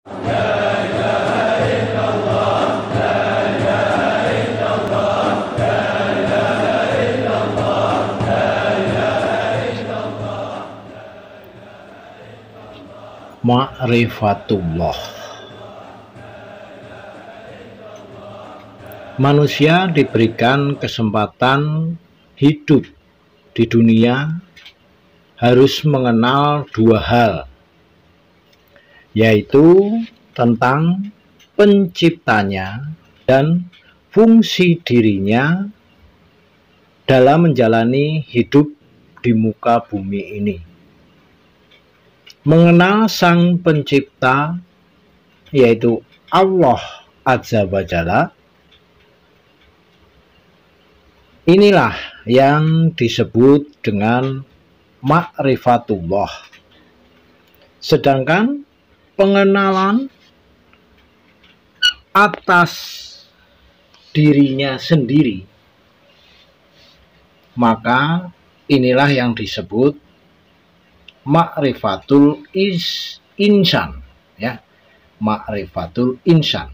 Ma'rifatullah. Manusia diberikan kesempatan hidup di dunia harus mengenal dua hal, yaitu tentang penciptanya dan fungsi dirinya dalam menjalani hidup di muka bumi ini. Mengenal Sang Pencipta, yaitu Allah Azza wa Jalla, inilah yang disebut dengan ma'rifatullah. Sedangkan pengenalan atas dirinya sendiri, maka inilah yang disebut ma'rifatul insan, ya, ma'rifatul insan.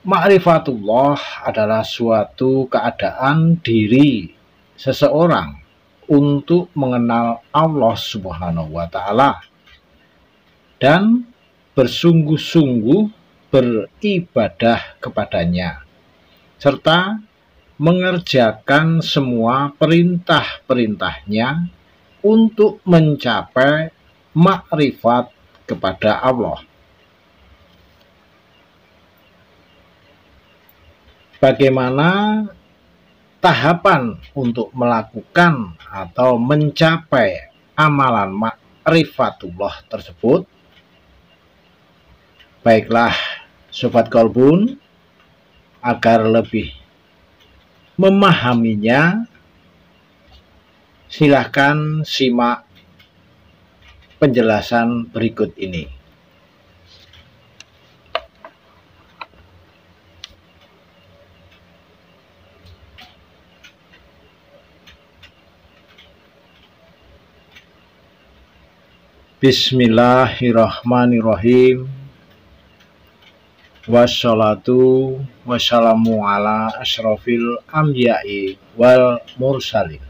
Ma'rifatullah adalah suatu keadaan diri seseorang untuk mengenal Allah Subhanahu wa Ta'ala dan bersungguh-sungguh beribadah kepadanya, serta mengerjakan semua perintah-perintahnya untuk mencapai makrifat kepada Allah. Bagaimana tahapan untuk melakukan atau mencapai amalan makrifatullah tersebut? Baiklah, Sobat Kolbun, agar lebih memahaminya, silahkan simak penjelasan berikut ini. Bismillahirrahmanirrahim. Wassalatu wassalamu ala asyrafil anbiya'i wal mursalin.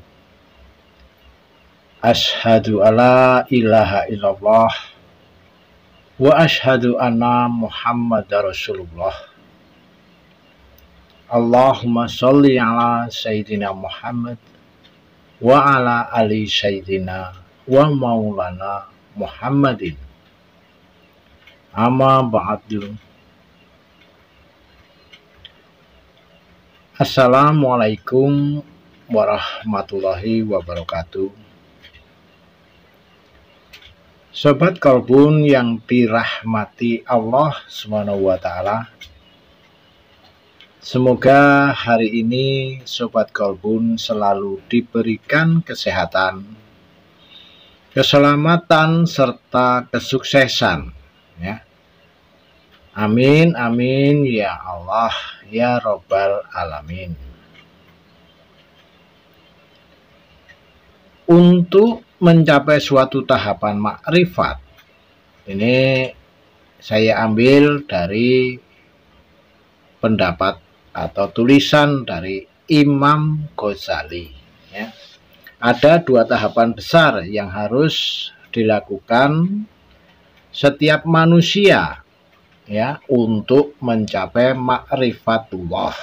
Ashhadu alla ilaha illallah wa ashhadu anna Muhammadar Rasulullah. Allahumma sholli ala Sayyidina Muhammad wa ala ali Sayyidina wa maulana Muhammadin. Amma ba'du. Assalamualaikum warahmatullahi wabarakatuh. Sobat Kolbun yang dirahmati Allah Subhanahu wa Ta'ala, semoga hari ini Sobat Kolbun selalu diberikan kesehatan, keselamatan, serta kesuksesan, ya. Amin, amin, ya Allah, ya Rabbal Alamin. Untuk mencapai suatu tahapan makrifat, ini saya ambil dari pendapat atau tulisan dari Imam Ghazali, ya. Ada dua tahapan besar yang harus dilakukan setiap manusia, ya, untuk mencapai ma'rifatullah.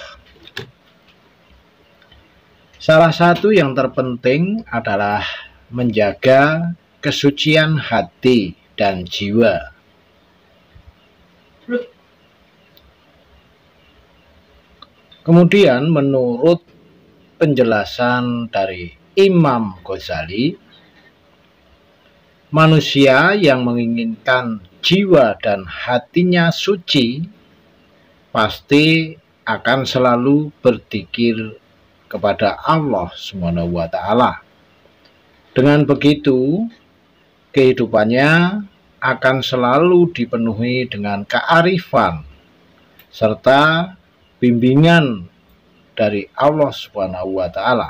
Salah satu yang terpenting adalah menjaga kesucian hati dan jiwa. Kemudian menurut penjelasan dari Imam Ghazali, manusia yang menginginkan jiwa dan hatinya suci pasti akan selalu berzikir kepada Allah Subhanahu wa Ta'ala. Dengan begitu, kehidupannya akan selalu dipenuhi dengan kearifan serta bimbingan dari Allah Subhanahu wa Ta'ala.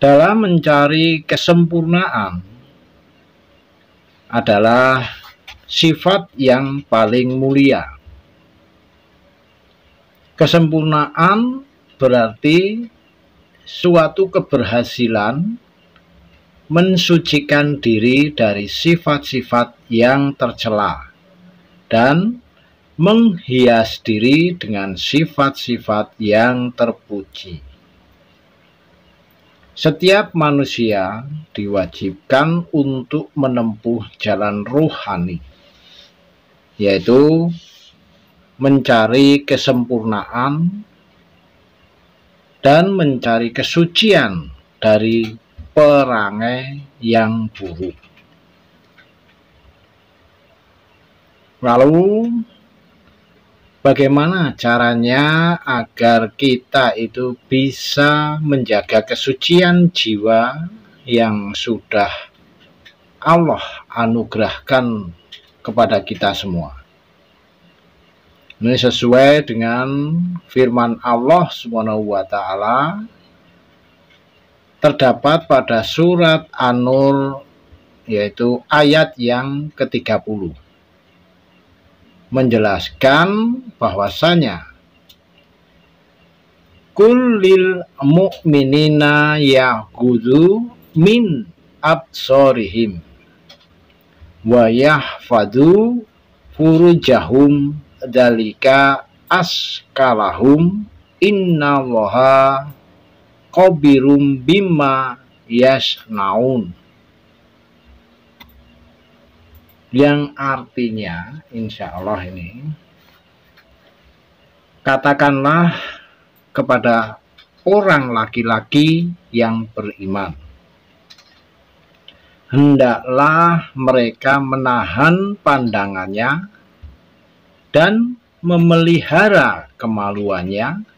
dalam mencari kesempurnaan adalah sifat yang paling mulia. Kesempurnaan berarti suatu keberhasilan mensucikan diri dari sifat-sifat yang tercela dan menghias diri dengan sifat-sifat yang terpuji. Setiap manusia diwajibkan untuk menempuh jalan rohani, yaitu mencari kesempurnaan dan mencari kesucian dari perangai yang buruk. Lalu bagaimana caranya agar kita itu bisa menjaga kesucian jiwa yang sudah Allah anugerahkan kepada kita semua? Ini sesuai dengan firman Allah SWT terdapat pada surat An-Nur, yaitu ayat yang ke-30, menjelaskan bahwasanya kullil mu'minina yaghudzu min absarihim wa yahfadzu furujahum dzalika askalahum innallaha khabirum bima yasnaun, yang artinya insya Allah ini, katakanlah kepada orang laki-laki yang beriman, hendaklah mereka menahan pandangannya dan memelihara kemaluannya,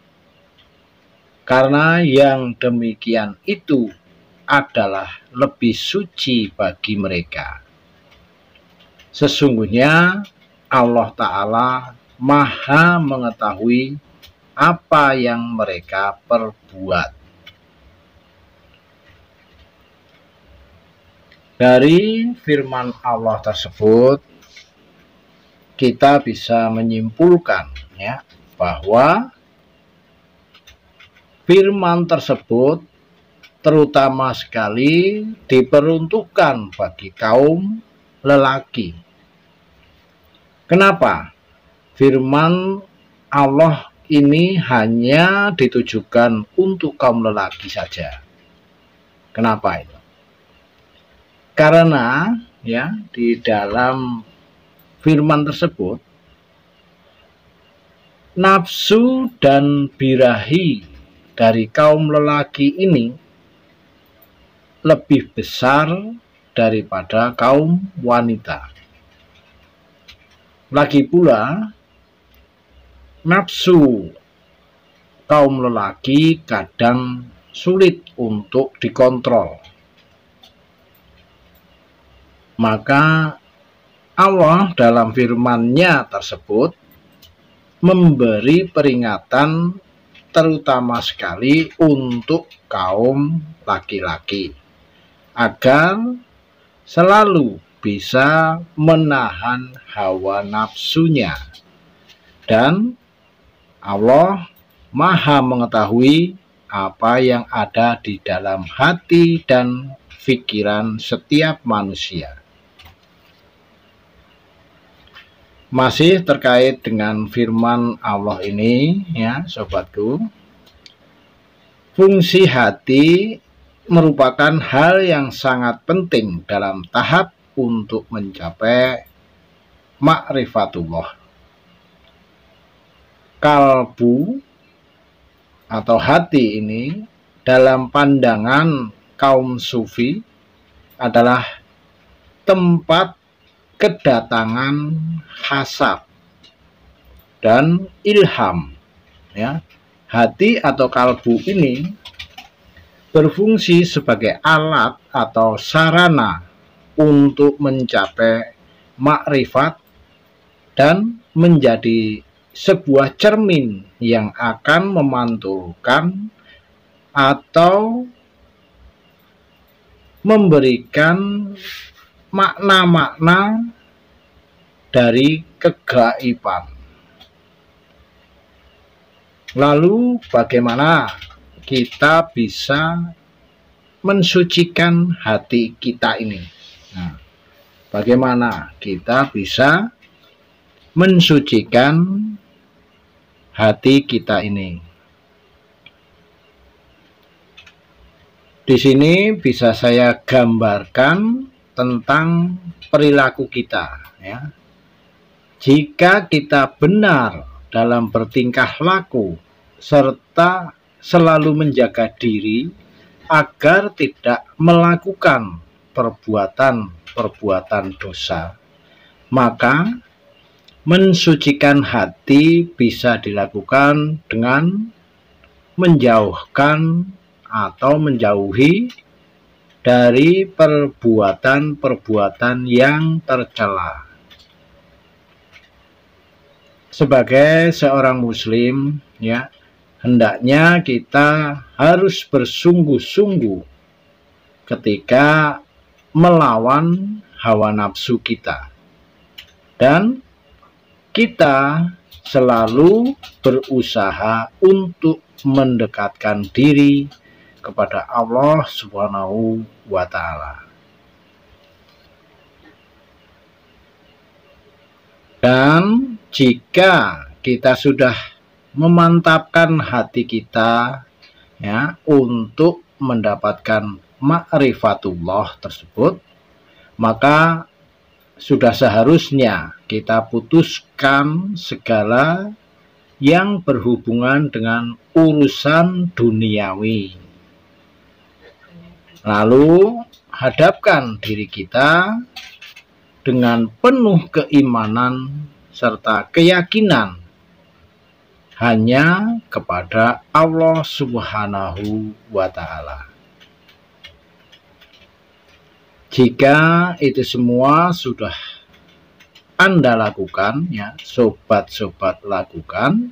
karena yang demikian itu adalah lebih suci bagi mereka. Sesungguhnya Allah Ta'ala Maha mengetahui apa yang mereka perbuat. Dari firman Allah tersebut kita bisa menyimpulkan bahwa firman tersebut terutama sekali diperuntukkan bagi kaum lelaki. Kenapa? Firman Allah ini hanya ditujukan untuk kaum lelaki saja. Kenapa itu? Karena di dalam firman tersebut nafsu dan birahi dari kaum lelaki ini lebih besar daripada kaum wanita. Lagi pula nafsu kaum lelaki kadang sulit untuk dikontrol. Maka Allah dalam firman-Nya tersebut memberi peringatan terutama sekali untuk kaum laki-laki agar selalu bisa menahan hawa nafsunya, dan Allah Maha mengetahui apa yang ada di dalam hati dan pikiran setiap manusia. Masih terkait dengan firman Allah ini sobatku, fungsi hati merupakan hal yang sangat penting dalam tahap untuk mencapai ma'rifatullah. Kalbu atau hati ini dalam pandangan kaum sufi adalah tempat kedatangan hasad dan ilham. Hati atau kalbu ini berfungsi sebagai alat atau sarana untuk mencapai makrifat dan menjadi sebuah cermin yang akan memantulkan atau memberikan makna-makna dari kegaiban. Lalu bagaimana kita bisa mensucikan hati kita ini? Nah, bagaimana kita bisa mensucikan hati kita ini? Di sini bisa saya gambarkan tentang perilaku kita, ya. Jika kita benar dalam bertingkah laku serta selalu menjaga diri agar tidak melakukan perbuatan-perbuatan dosa, maka mensucikan hati bisa dilakukan dengan menjauhkan atau menjauhi dari perbuatan-perbuatan yang tercela. Sebagai seorang muslim, ya, hendaknya kita harus bersungguh-sungguh ketika melawan hawa nafsu kita, dan kita selalu berusaha untuk mendekatkan diri kepada Allah Subhanahu wa Ta'ala. Dan jika kita sudah memantapkan hati kita, ya, untuk mendapatkan ma'rifatullah tersebut, maka sudah seharusnya kita putuskan segala yang berhubungan dengan urusan duniawi. Lalu hadapkan diri kita dengan penuh keimanan serta keyakinan hanya kepada Allah Subhanahu wa Ta'ala. Jika itu semua sudah Anda lakukan, ya, sobat-sobat lakukan,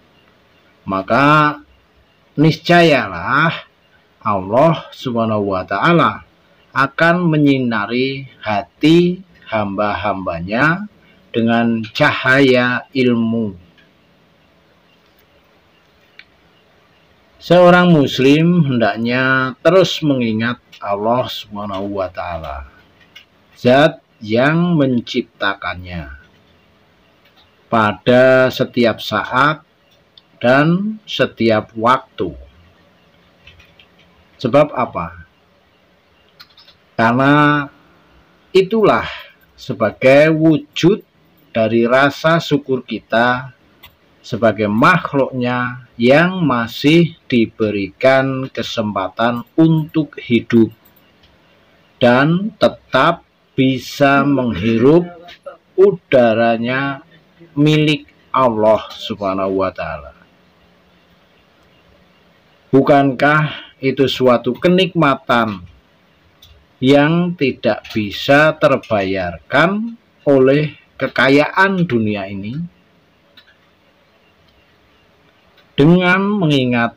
maka niscayalah Allah Subhanahu wa Ta'ala akan menyinari hati hamba-hambanya dengan cahaya ilmu. Seorang muslim hendaknya terus mengingat Allah Subhanahu wa Ta'ala, Zat yang menciptakannya, pada setiap saat dan setiap waktu. Sebab apa? Karena itulah sebagai wujud dari rasa syukur kita sebagai makhluknya yang masih diberikan kesempatan untuk hidup dan tetap bisa menghirup udaranya milik Allah Subhanahu wa Ta'ala. Bukankah itu suatu kenikmatan yang tidak bisa terbayarkan oleh kekayaan dunia ini? Dengan mengingat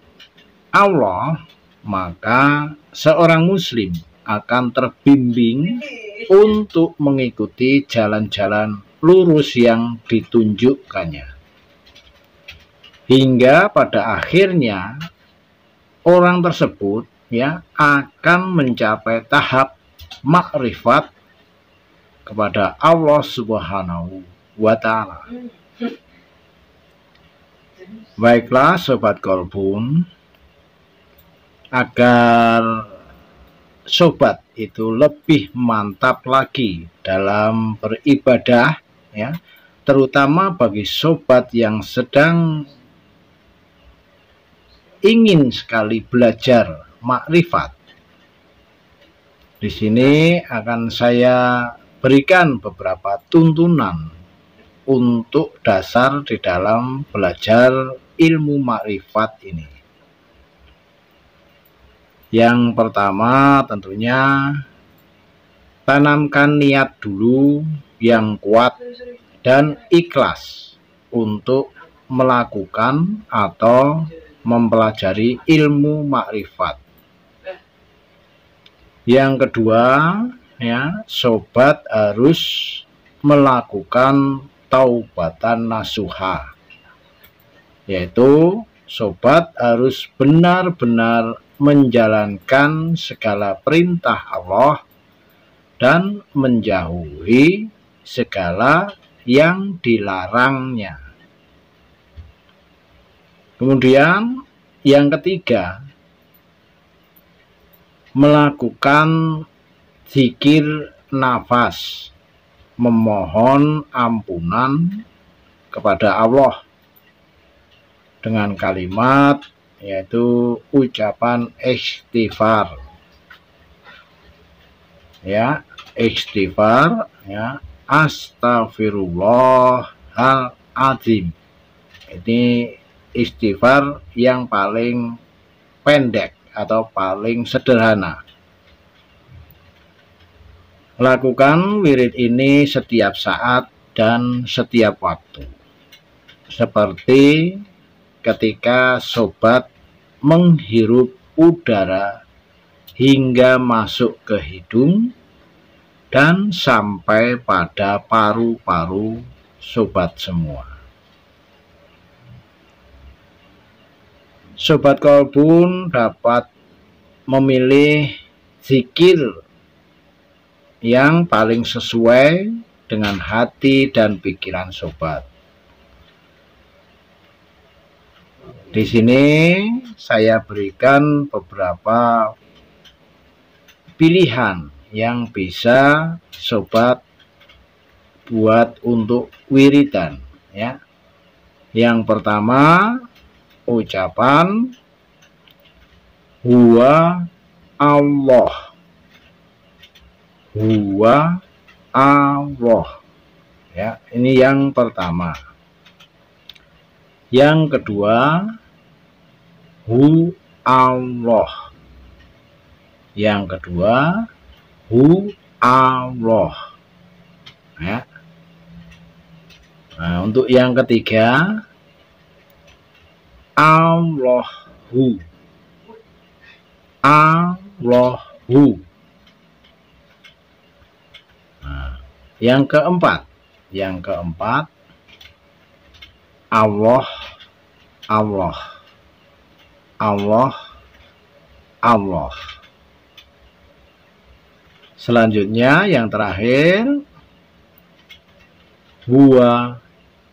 Allah, maka seorang muslim akan terbimbing untuk mengikuti jalan-jalan lurus yang ditunjukkannya, hingga pada akhirnya orang tersebut, ya, akan mencapai tahap makrifat kepada Allah Subhanahu wa Ta'ala. Baiklah sobat Kolbun, agar sobat itu lebih mantap lagi dalam beribadah, ya, terutama bagi sobat yang sedang ingin sekali belajar makrifat. Di sini akan saya berikan beberapa tuntunan untuk dasar di dalam belajar ilmu makrifat ini. Yang pertama tentunya tanamkan niat dulu yang kuat dan ikhlas untuk melakukan atau mempelajari ilmu makrifat. Yang kedua, ya, sobat harus melakukan taubatan nasuha, yaitu sobat harus benar-benar menjalankan segala perintah Allah dan menjauhi segala yang dilarangnya. Kemudian yang ketiga, melakukan zikir nafas, memohon ampunan kepada Allah dengan kalimat yaitu ucapan istighfar, ya, istighfar, ya, astagfirullahaladzim. Ini istighfar yang paling pendek atau paling sederhana. Lakukan wirid ini setiap saat dan setiap waktu, seperti ketika sobat menghirup udara hingga masuk ke hidung dan sampai pada paru-paru sobat semua. Sobat Qalbun dapat memilih zikir yang paling sesuai dengan hati dan pikiran sobat. Di sini saya berikan beberapa pilihan yang bisa sobat buat untuk wiridan, ya. Yang pertama, ucapan huwa Allah, huwa Allah, ya. Ini yang pertama. Yang kedua, hu Allah. Yang kedua, hu Allah, ya. Nah, untuk yang ketiga, Allahu, Allahu. Nah, yang keempat, Allah, Allah, Allah, Allah. Selanjutnya yang terakhir, huwa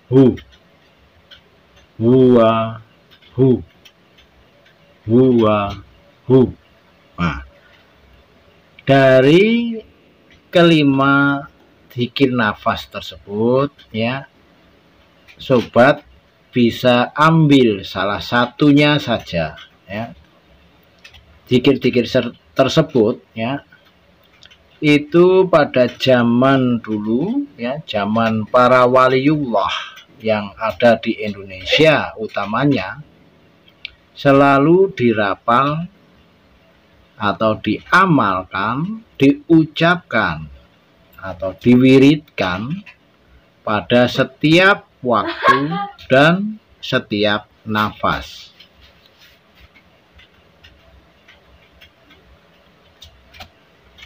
hu, huwa hu, huwa hu. Nah, dari kelima zikir nafas tersebut, ya, sobat bisa ambil salah satunya saja, ya. Zikir-zikir tersebut, ya, itu pada zaman dulu, ya, zaman para waliullah yang ada di Indonesia utamanya, selalu dirapal atau diamalkan, diucapkan atau diwiridkan pada setiap waktu dan setiap nafas.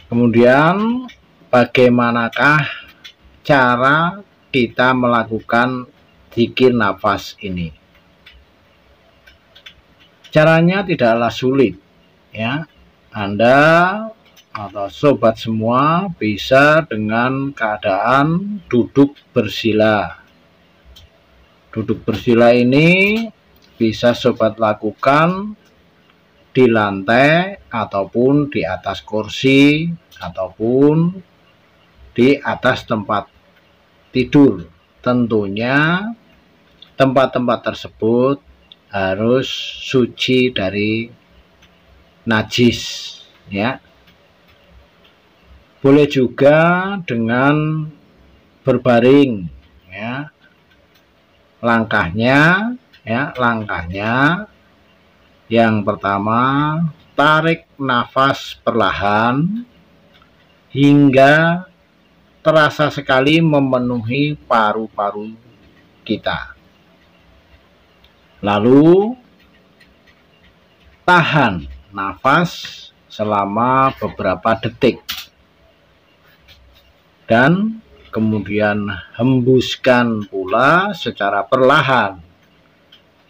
Kemudian bagaimanakah cara kita melakukan zikir nafas ini? Caranya tidaklah sulit, ya. Anda atau sobat semua bisa dengan keadaan duduk bersila. Duduk bersila ini bisa sobat lakukan di lantai ataupun di atas kursi ataupun di atas tempat tidur. Tentunya tempat-tempat tersebut harus suci dari najis, ya. Boleh juga dengan berbaring, ya. Langkahnya, ya, yang pertama, tarik nafas perlahan hingga terasa sekali memenuhi paru-paru kita. Lalu tahan nafas selama beberapa detik. Dan kemudian hembuskan pula secara perlahan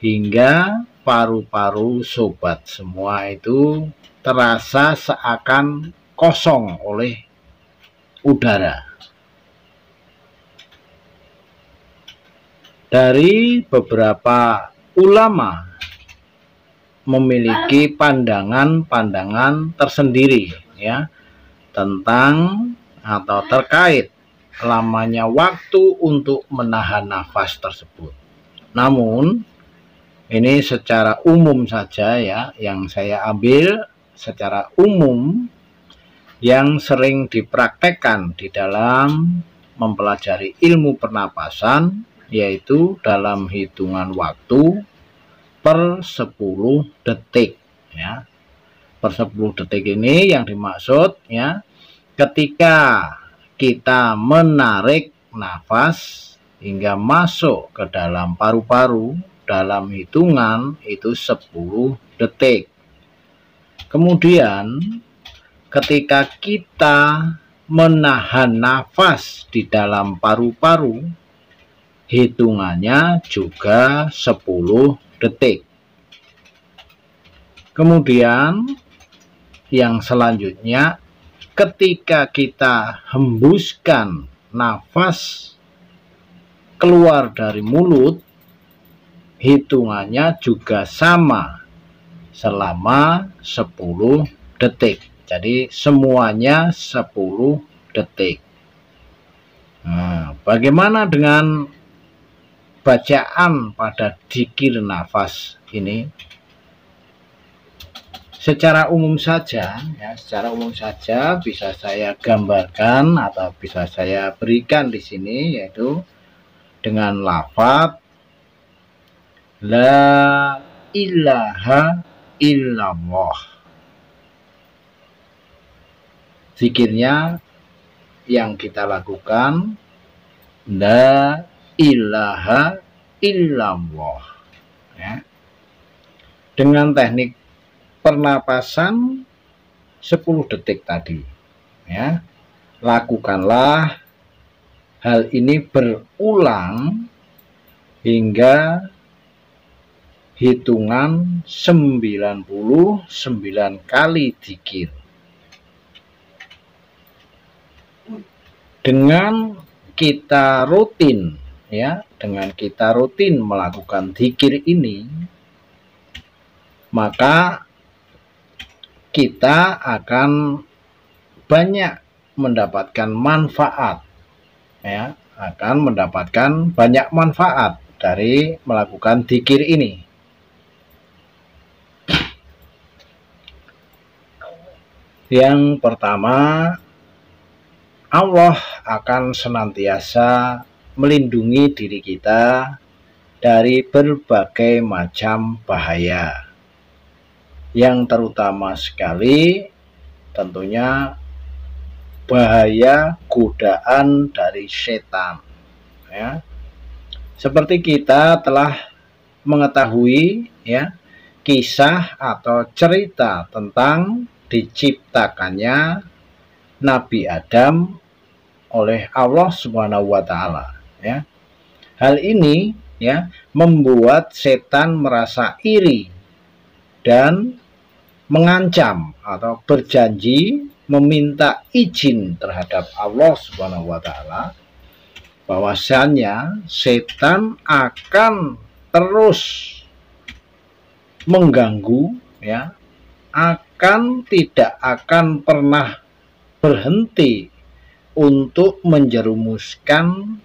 hingga paru-paru sobat semua itu terasa seakan kosong oleh udara. Dari beberapa ulama memiliki pandangan-pandangan tersendiri ya tentang atau terkait lamanya waktu untuk menahan nafas tersebut. Namun ini secara umum saja ya, yang saya ambil secara umum yang sering dipraktekkan di dalam mempelajari ilmu pernapasan, yaitu dalam hitungan waktu per 10 detik ya. Per 10 detik ini yang dimaksud ya, ketika kita menarik nafas hingga masuk ke dalam paru-paru dalam hitungan itu 10 detik. Kemudian ketika kita menahan nafas di dalam paru-paru, hitungannya juga 10 detik. Kemudian yang selanjutnya, ketika kita hembuskan nafas keluar dari mulut, hitungannya juga sama selama 10 detik. Jadi semuanya 10 detik. Nah, bagaimana dengan bacaan pada dzikir nafas ini? Secara umum saja ya, secara umum saja bisa saya gambarkan atau bisa saya berikan di sini, yaitu dengan lafaz la ilaha illallah. Zikirnya yang kita lakukan la ilaha illallah ya. Dengan teknik pernapasan 10 detik tadi ya. Lakukanlah hal ini berulang hingga hitungan 99 kali dzikir. Dengan kita rutin ya, dengan kita rutin melakukan dzikir ini, maka kita akan banyak mendapatkan manfaat ya, akan mendapatkan banyak manfaat dari melakukan dzikir ini. Yang pertama, Allah akan senantiasa melindungi diri kita dari berbagai macam bahaya. Yang terutama sekali tentunya bahaya godaan dari setan ya. Seperti kita telah mengetahui ya, kisah atau cerita tentang diciptakannya Nabi Adam oleh Allah Subhanahu wa taala ya. Hal ini ya membuat setan merasa iri dan mengancam atau berjanji meminta izin terhadap Allah Subhanahu wa taala bahwasannya setan akan terus mengganggu ya, tidak akan pernah berhenti untuk menjerumuskan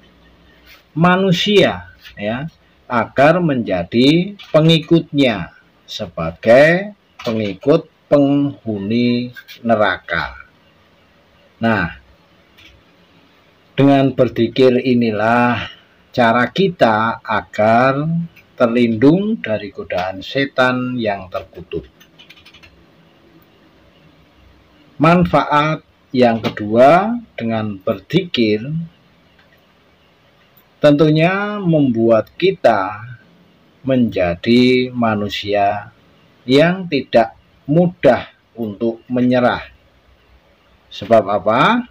manusia ya, agar menjadi pengikutnya sebagai pengikut penghuni neraka. Nah, dengan berzikir inilah cara kita agar terlindung dari godaan setan yang terkutuk. Manfaat yang kedua dengan berzikir tentunya membuat kita menjadi manusia yang tidak mudah untuk menyerah. Sebab apa?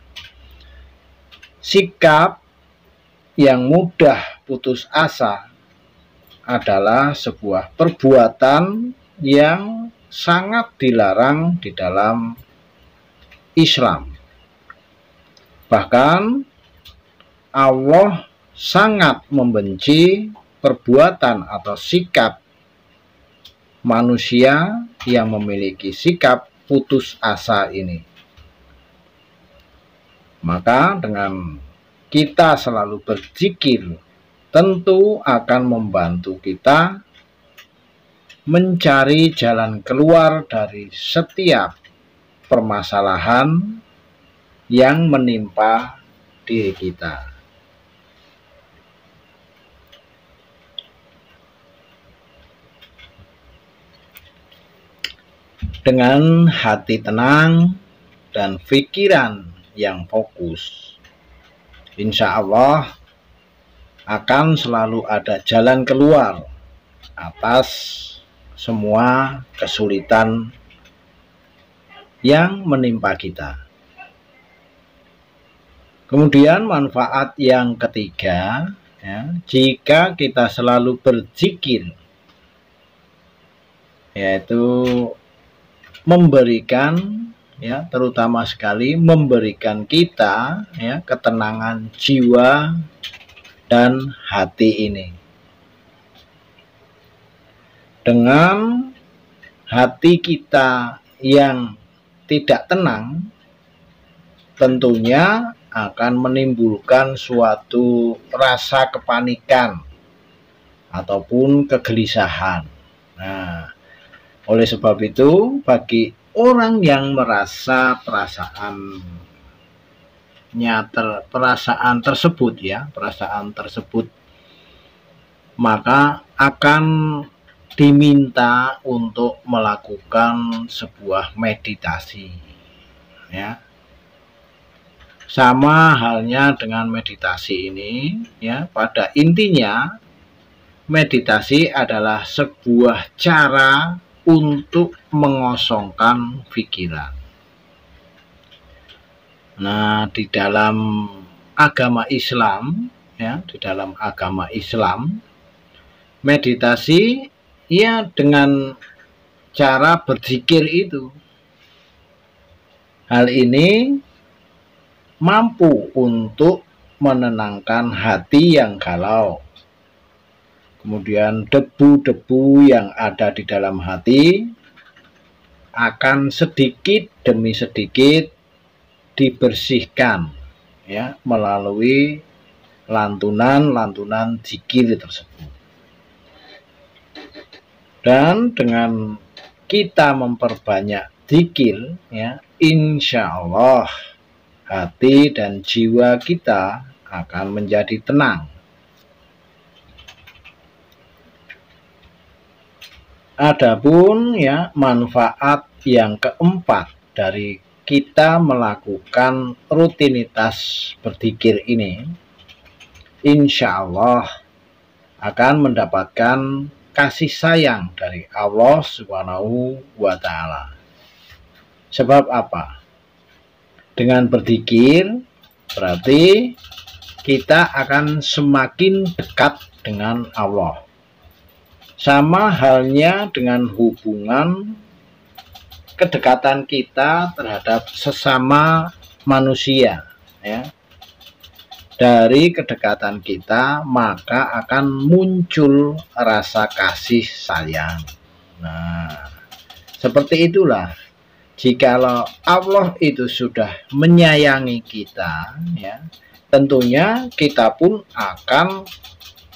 Sikap yang mudah putus asa adalah sebuah perbuatan yang sangat dilarang di dalam Islam. Bahkan Allah sangat membenci perbuatan atau sikap manusia yang memiliki sikap putus asa ini. Maka dengan kita selalu berzikir tentu akan membantu kita mencari jalan keluar dari setiap permasalahan yang menimpa diri kita. Dengan hati tenang dan pikiran yang fokus, insya Allah akan selalu ada jalan keluar atas semua kesulitan yang menimpa kita. Kemudian manfaat yang ketiga, ya, jika kita selalu berzikir, yaitu memberikan, ya, terutama sekali memberikan kita, ya, ketenangan jiwa dan hati ini. Dengan hati kita yang tidak tenang, tentunya akan menimbulkan suatu rasa kepanikan ataupun kegelisahan. Nah, oleh sebab itu, bagi orang yang merasa perasaan tersebut, maka akan diminta untuk melakukan sebuah meditasi, ya. Sama halnya dengan meditasi ini, ya, pada intinya meditasi adalah sebuah cara untuk mengosongkan pikiran. Nah, di dalam agama Islam, ya, di dalam agama Islam, meditasi, ya, dengan cara berzikir itu. Hal ini mampu untuk menenangkan hati yang galau. Kemudian debu-debu yang ada di dalam hati akan sedikit demi sedikit dibersihkan, ya, melalui lantunan-lantunan zikir tersebut. Dan dengan kita memperbanyak zikir, ya, insya Allah hati dan jiwa kita akan menjadi tenang. Adapun, ya, manfaat yang keempat dari kita melakukan rutinitas berzikir ini, insya Allah akan mendapatkan kasih sayang dari Allah Subhanahu wa Ta'ala. Sebab apa? Dengan berzikir berarti kita akan semakin dekat dengan Allah. Sama halnya dengan hubungan kedekatan kita terhadap sesama manusia, ya. Dari kedekatan kita maka akan muncul rasa kasih sayang. Nah, seperti itulah jikalau Allah itu sudah menyayangi kita, ya, tentunya kita pun akan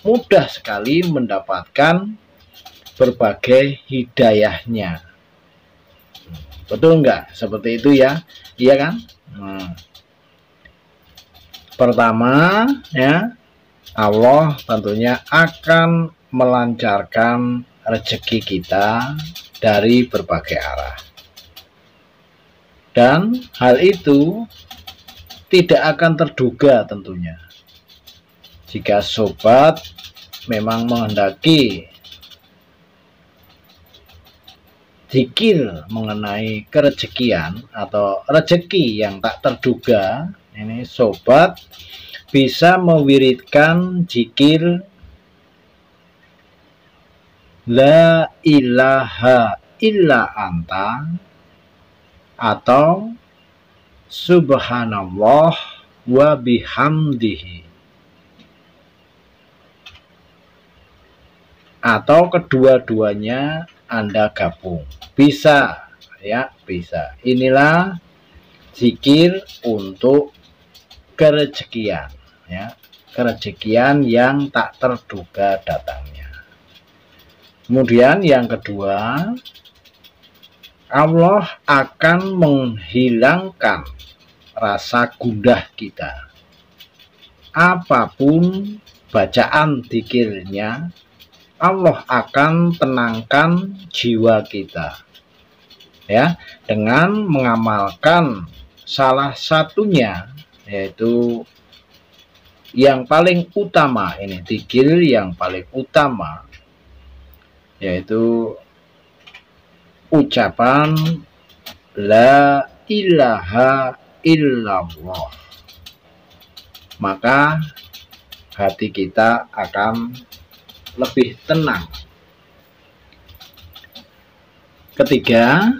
mudah sekali mendapatkan berbagai hidayahnya. Betul enggak? Seperti itu, ya. Iya kan? Pertama, ya, Allah tentunya akan melancarkan rezeki kita dari berbagai arah. Dan hal itu tidak akan terduga tentunya jika sobat memang menghendaki zikir mengenai kerezekian atau rezeki yang tak terduga, ini sobat bisa mewiridkan zikir la ilaha illa anta atau subhanallah wa bihamdihi, atau kedua-duanya Anda gabung, bisa ya, bisa. Inilah zikir untuk kerezekian ya, kerezekian yang tak terduga datangnya. Kemudian yang kedua, Allah akan menghilangkan rasa gundah kita. Apapun bacaan zikirnya, Allah akan tenangkan jiwa kita ya, dengan mengamalkan salah satunya, yaitu yang paling utama, ini zikir yang paling utama, yaitu ucapan la ilaha illallah. Maka hati kita akan lebih tenang. Ketiga,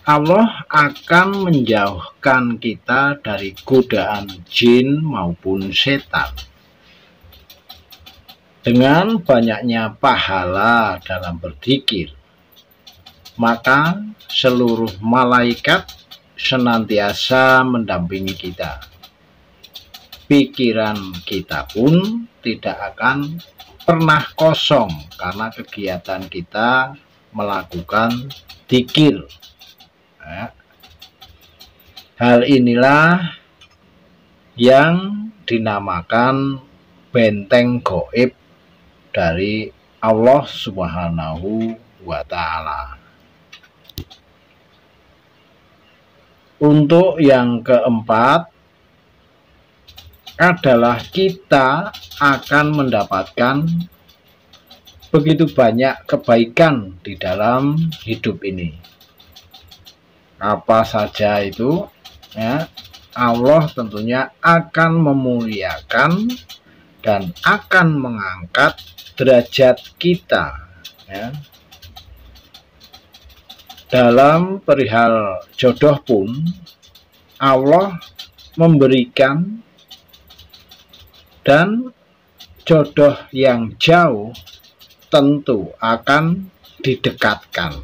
Allah akan menjauhkan kita dari godaan jin maupun setan. Dengan banyaknya pahala dalam berzikir, maka seluruh malaikat senantiasa mendampingi kita. Pikiran kita pun tidak akan pernah kosong karena kegiatan kita melakukan zikir ya. Hal inilah yang dinamakan benteng gaib dari Allah Subhanahu wa Ta'ala. Untuk yang keempat adalah kita akan mendapatkan begitu banyak kebaikan di dalam hidup ini. Apa saja itu ya, Allah tentunya akan memuliakan dan akan mengangkat derajat kita ya. Dalam perihal jodoh pun Allah memberikan, dan jodoh yang jauh tentu akan didekatkan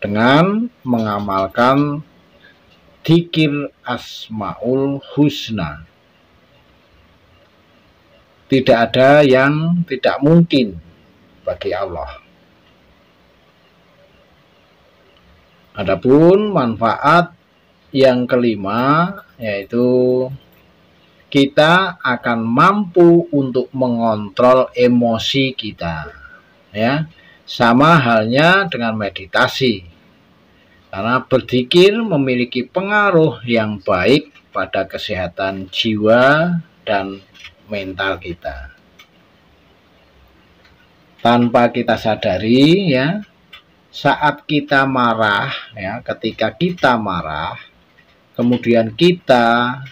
dengan mengamalkan dzikir Asmaul Husna. Tidak ada yang tidak mungkin bagi Allah. Adapun manfaat yang kelima, yaitu kita akan mampu untuk mengontrol emosi kita ya, sama halnya dengan meditasi, karena berzikir memiliki pengaruh yang baik pada kesehatan jiwa dan mental kita. Tanpa kita sadari ya, saat kita marah ya, ketika kita marah kemudian kita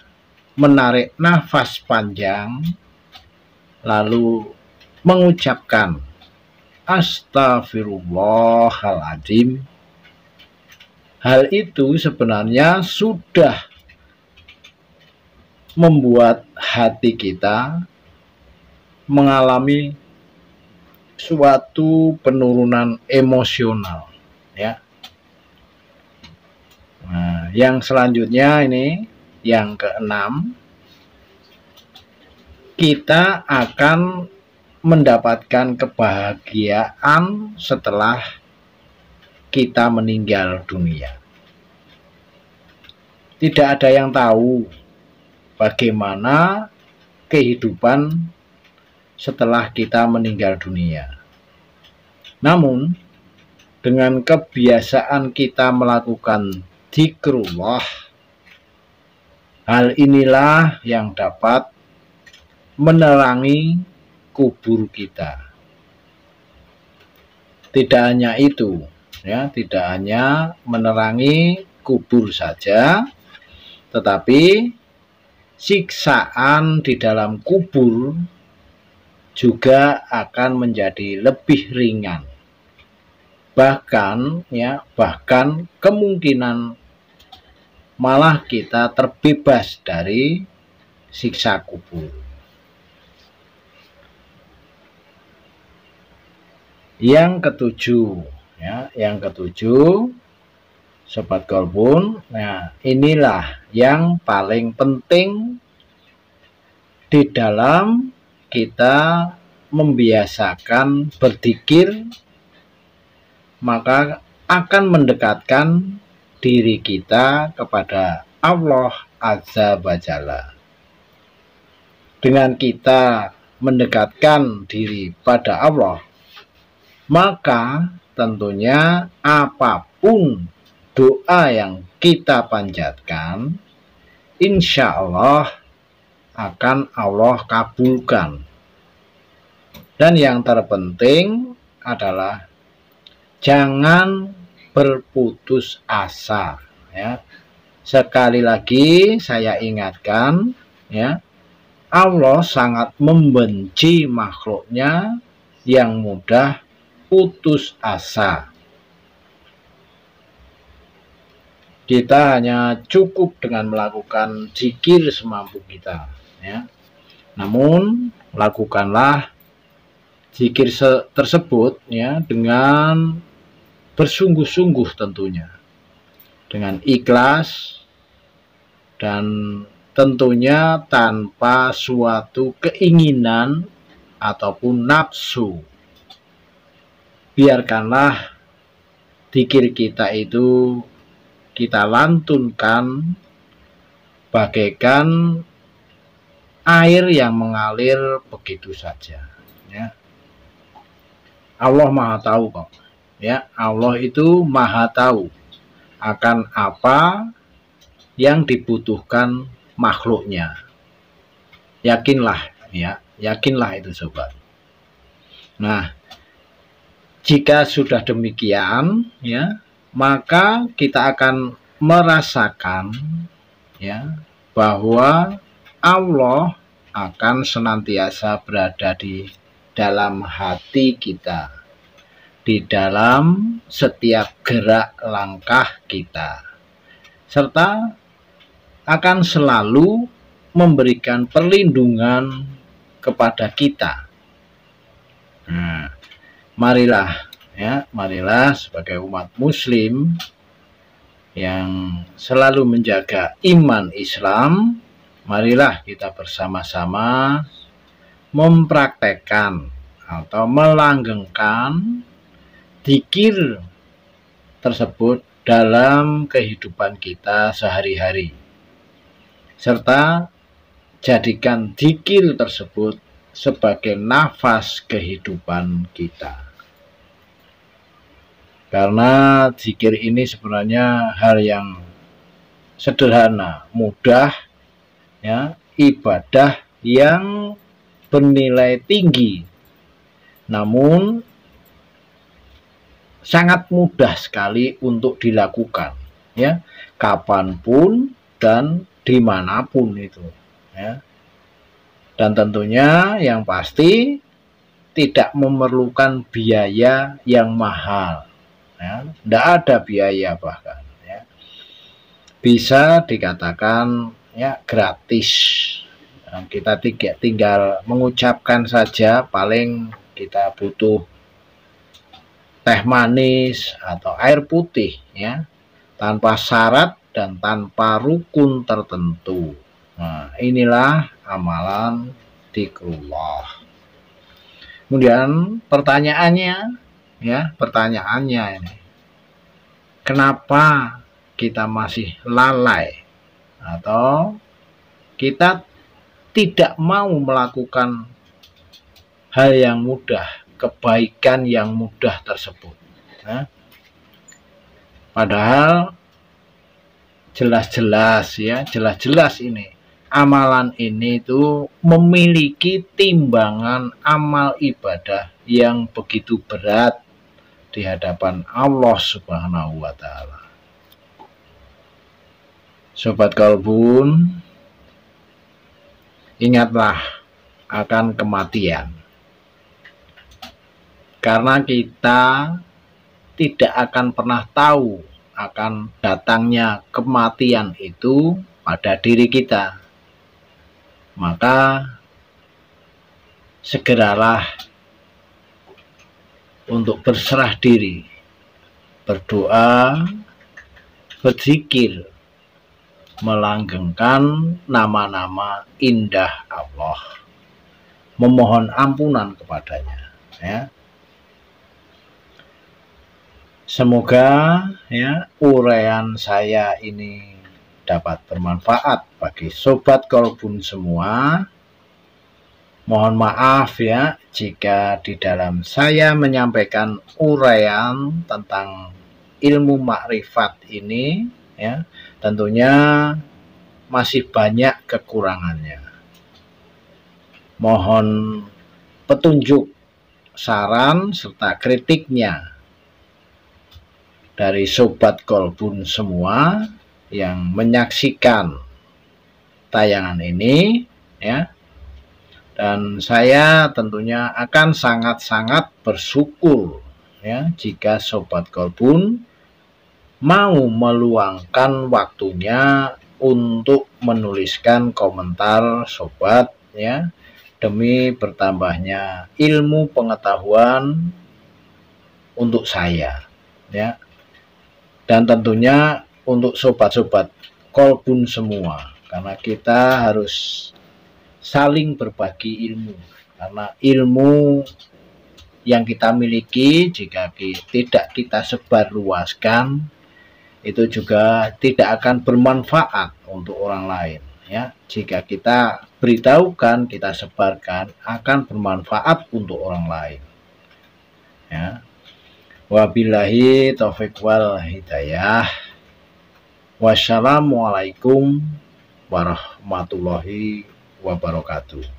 menarik nafas panjang lalu mengucapkan astagfirullahaladzim, hal itu sebenarnya sudah membuat hati kita mengalami suatu penurunan emosional ya. Nah, yang selanjutnya ini yang keenam, kita akan mendapatkan kebahagiaan setelah kita meninggal dunia. Tidak ada yang tahu bagaimana kehidupan setelah kita meninggal dunia. Namun, dengan kebiasaan kita melakukan zikrullah, hal inilah yang dapat menerangi kubur kita. tidak hanya itu, ya, tidak hanya menerangi kubur saja, tetapi siksaan di dalam kubur juga akan menjadi lebih ringan. Bahkan kemungkinan malah kita terbebas dari siksa kubur. Yang ketujuh, Sobat Golpun, nah inilah yang paling penting di dalam kita membiasakan berzikir, maka akan mendekatkan diri kita kepada Allah Azza wa Jalla. Dengan kita mendekatkan diri pada Allah, maka tentunya apapun doa yang kita panjatkan, insya Allah akan Allah kabulkan. Dan yang terpenting adalah jangan berputus asa, ya. Sekali lagi saya ingatkan, ya, Allah sangat membenci makhluknya yang mudah putus asa. Kita hanya cukup dengan melakukan zikir semampu kita, ya. Namun lakukanlah zikir tersebut, ya, dengan bersungguh-sungguh tentunya, dengan ikhlas, dan tentunya tanpa suatu keinginan ataupun nafsu. Biarkanlah zikir kita itu kita lantunkan bagaikan air yang mengalir begitu saja, ya. Allah Maha tahu kok, ya. Allah itu Maha tahu akan apa yang dibutuhkan makhluknya. Yakinlah, ya, yakinlah itu sobat. Nah, jika sudah demikian, ya, maka kita akan merasakan, ya, bahwa Allah akan senantiasa berada di dalam hati kita, di dalam setiap gerak langkah kita, serta akan selalu memberikan perlindungan kepada kita. Nah, marilah, ya, marilah sebagai umat muslim yang selalu menjaga iman Islam, marilah kita bersama-sama mempraktekkan atau melanggengkan zikir tersebut dalam kehidupan kita sehari-hari, serta jadikan zikir tersebut sebagai nafas kehidupan kita. Karena zikir ini sebenarnya hal yang sederhana, mudah, ya, ibadah yang bernilai tinggi, namun sangat mudah sekali untuk dilakukan, ya, kapanpun dan dimanapun itu, ya. Dan tentunya yang pasti tidak memerlukan biaya yang mahal, ya. Tidak ada biaya bahkan, ya. Bisa dikatakan, ya, gratis. Dan kita tinggal mengucapkan saja, paling kita butuh teh manis atau air putih, ya, tanpa syarat dan tanpa rukun tertentu. Nah, inilah amalan dzikrullah. Kemudian pertanyaannya ini, kenapa kita masih lalai atau kita tidak mau melakukan hal yang mudah, kebaikan yang mudah tersebut, ya? Padahal jelas-jelas, ya, jelas-jelas ini amalan ini itu memiliki timbangan amal ibadah yang begitu berat di hadapan Allah Subhanahu wa Ta'ala. Sobat Kolbun, ingatlah akan kematian, karena kita tidak akan pernah tahu akan datangnya kematian itu pada diri kita. Maka segeralah untuk berserah diri, berdoa, berzikir, melanggengkan nama-nama indah Allah, memohon ampunan kepadanya, ya. Semoga ya uraian saya ini dapat bermanfaat bagi Sobat Kolbun semua. Mohon maaf ya jika di dalam saya menyampaikan uraian tentang ilmu makrifat ini ya, tentunya masih banyak kekurangannya. Mohon petunjuk, saran serta kritiknya dari Sobat Kolbun semua yang menyaksikan tayangan ini ya. Dan saya tentunya akan sangat-sangat bersyukur ya jika Sobat Kolbun mau meluangkan waktunya untuk menuliskan komentar sobat ya, demi bertambahnya ilmu pengetahuan untuk saya ya. Dan tentunya untuk sobat-sobat Kolbun semua, karena kita harus saling berbagi ilmu, karena ilmu yang kita miliki jika tidak kita sebarluaskan itu juga tidak akan bermanfaat untuk orang lain ya. Jika kita beritahukan, kita sebarkan, akan bermanfaat untuk orang lain ya. Wabillahi taufiq wal hidayah. Wassalamualaikum warahmatullahi wabarakatuh.